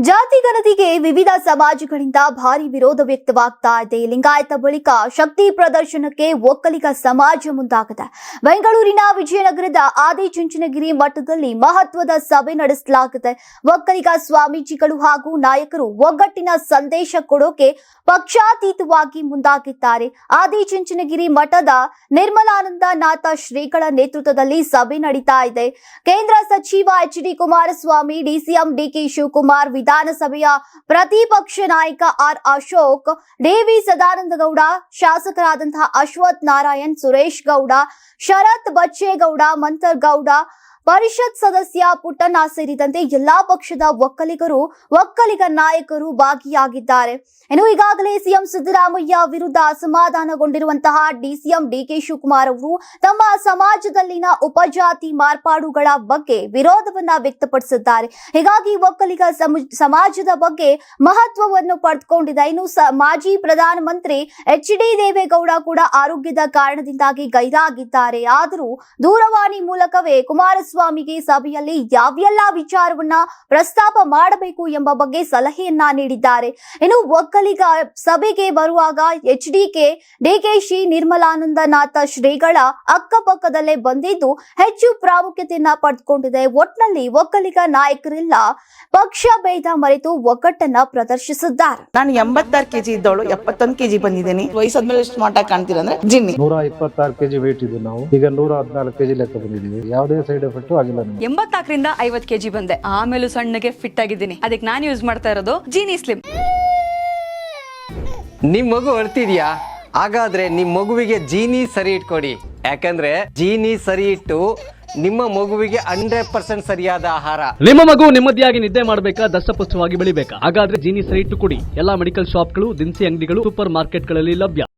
ಜಾತಿ ಗಣತಿಗೆ ವಿವಿಧ ಸಮಾಜಗಳಿಂದ ಭಾರಿ ವಿರೋಧ ವ್ಯಕ್ತವಾಗ್ತಾ ಇದೆ. ಲಿಂಗಾಯತ ಬಳಿಕ ಶಕ್ತಿ ಪ್ರದರ್ಶನಕ್ಕೆ ಒಕ್ಕಲಿಗ ಸಮಾಜ ಮುಂದಾಗಿದೆ. ಬೆಂಗಳೂರಿನ ವಿಜಯನಗರದ ಆದಿಚುಂಚನಗಿರಿ ಮಠದಲ್ಲಿ ಮಹತ್ವದ ಸಭೆ ನಡೆಸಲಾಗಿದೆ. ಒಕ್ಕಲಿಗ ಸ್ವಾಮೀಜಿಗಳು ಹಾಗೂ ನಾಯಕರು ಒಗ್ಗಟ್ಟಿನ ಸಂದೇಶ ಕೊಡೋಕೆ ಪಕ್ಷಾತೀತವಾಗಿ ಮುಂದಾಗಿದ್ದಾರೆ. ಆದಿಚುಂಚನಗಿರಿ ಮಠದ ನಿರ್ಮಲಾನಂದನಾಥ ಶ್ರೀಗಳ ನೇತೃತ್ವದಲ್ಲಿ ಸಭೆ ನಡೀತಾ ಇದೆ. ಕೇಂದ್ರ ಸಚಿವ ಎಚ್.ಡಿ. ಕುಮಾರಸ್ವಾಮಿ, ಡಿಸಿಎಂ ಡಿ.ಕೆ. ಶಿವಕುಮಾರ್, ವಿಧಾನಸಭೆಯ ಪ್ರತಿಪಕ್ಷ ನಾಯಕ ಆರ್ ಅಶೋಕ್, ಡಿ.ವಿ. ಸದಾನಂದಗೌಡ, ಶಾಸಕರಾದಂತಹ ಅಶ್ವಥ್ ನಾರಾಯಣ್, ಸುರೇಶ್ ಗೌಡ, ಶರತ್ ಬಚ್ಚೇಗೌಡ, ಮಂತರ್ಗೌಡ, ಪರಿಷತ್ ಸದಸ್ಯ ಪುಟ್ಟಣ್ಣ ಸೇರಿದಂತೆ ಎಲ್ಲಾ ಪಕ್ಷದ ಒಕ್ಕಲಿಗ ನಾಯಕರು ಭಾಗಿಯಾಗಿದ್ದಾರೆ. ಇನ್ನು ಈಗಾಗಲೇ ಸಿಎಂ ಸಿದ್ದರಾಮಯ್ಯ ವಿರುದ್ಧ ಅಸಮಾಧಾನಗೊಂಡಿರುವಂತಹ ಡಿಸಿಎಂ ಡಿ.ಕೆ. ಶಿವಕುಮಾರ್ ಅವರು ತಮ್ಮ ಸಮಾಜದಲ್ಲಿನ ಉಪಜಾತಿ ಮಾರ್ಪಾಡುಗಳ ಬಗ್ಗೆ ವಿರೋಧವನ್ನ ವ್ಯಕ್ತಪಡಿಸಿದ್ದಾರೆ. ಹೀಗಾಗಿ ಒಕ್ಕಲಿಗ ಸಮಾಜದ ಬಗ್ಗೆ ಮಹತ್ವವನ್ನು ಪಡೆದುಕೊಂಡಿದೆ. ಇನ್ನು ಮಾಜಿ ಪ್ರಧಾನಮಂತ್ರಿ ಎಚ್.ಡಿ. ದೇವೇಗೌಡ ಕೂಡ ಆರೋಗ್ಯದ ಕಾರಣದಿಂದಾಗಿ ಗೈರಾಗಿದ್ದಾರೆ. ಆದರೂ ದೂರವಾಣಿ ಮೂಲಕವೇ ಕುಮಾರಸ್ವಾಮಿಗೆ ಸಭೆಯಲ್ಲಿ ಯಾವೆಲ್ಲ ವಿಚಾರವನ್ನ ಪ್ರಸ್ತಾಪ ಮಾಡಬೇಕು ಎಂಬ ಬಗ್ಗೆ ಸಲಹೆಯನ್ನ ನೀಡಿದ್ದಾರೆ. ಇನ್ನು ಒಕ್ಕಲಿಗ ಸಭೆಗೆ ಬರುವಾಗ ಡಿ.ಕೆ. ನಿರ್ಮಲಾನಂದನಾಥ ಶ್ರೀಗಳ ಅಕ್ಕಪಕ್ಕದಲ್ಲೇ ಬಂದಿದ್ದು ಹೆಚ್ಚು ಪ್ರಾಮುಖ್ಯತೆಯನ್ನ ಪಡೆದುಕೊಂಡಿದೆ. ಒಟ್ನಲ್ಲಿ ಒಕ್ಕಲಿಗ ನಾಯಕರೆಲ್ಲ ಪಕ್ಷ ಭೇದ ಮರೆತು ಒಗ್ಗಟ್ಟನ್ನ ಪ್ರದರ್ಶಿಸಿದ್ದಾರೆ. ನಾನು 86 ಕೆಜಿ ಇದ್ದವಳು 71 ಕೆಜಿ ಬಂದಿದ್ದೀನಿ. ವಯಸ್ಸಾದ್ಮೇಲೆ ಸ್ಮಾರ್ಟ್ ಆಗಿ ಕಾಣ್ತೀರಂದ್ರೆ ಜಿನ್ನಿ. 126 ಕೆಜಿ ವೇಟ್ ಇದ್ದು ನಾವು ಈಗ 114 ಕೆಜಿ ಲೆಕ್ಕ ಬಂದಿದ್ದೀವಿ. ಯಾವುದೇ ಸೈಡ್ ಎಫೆಕ್ಟ್ ಆಗಿಲ್ಲ. 84ರಿಂದ 50 ಕೆಜಿ ಬಂದೆ. ಆಮೇಲೆ ಸಣ್ಣಗೆ ಫಿಟ್ ಆಗಿದ್ದೀನಿ. ಅದಕ್ಕೆ ನಾನು ಯೂಸ್ ಮಾಡ್ತಾ ಇರೋದು ಜೀನಿ ಸ್ಲಿಮ್. ನಿಮ್ ಮಗು ಅಳ್ತಿದ್ಯಾ? ಹಾಗಾದ್ರೆ ನಿಮ್ ಮಗುವಿಗೆ ಜೀನಿ ಸರಿ ಇಟ್ಕೊಡಿ. ಯಾಕಂದ್ರೆ ಜೀನಿ ಸರಿ ಇಟ್ಟು ನಿಮ್ಮ ಮಗುವಿಗೆ 100% ಸರಿಯಾದ ಆಹಾರ. ನಿಮ್ಮ ಮಗು ನೆಮ್ಮದಿಯಾಗಿ ನಿದ್ದೆ ಮಾಡಬೇಕಾ, ದಷ್ಟಪುಷ್ಟವಾಗಿ ಬೆಳಿಬೇಕಾ? ಹಾಗಾದ್ರೆ ಜೀನಿ ಸರಿ ಇಟ್ಟು ಕೊಡಿ. ಎಲ್ಲಾ ಮೆಡಿಕಲ್ ಶಾಪ್ಗಳು, ದಿನಸಿ ಅಂಗಡಿಗಳು, ಸೂಪರ್ ಮಾರ್ಕೆಟ್ಗಳಲ್ಲಿ ಲಭ್ಯ.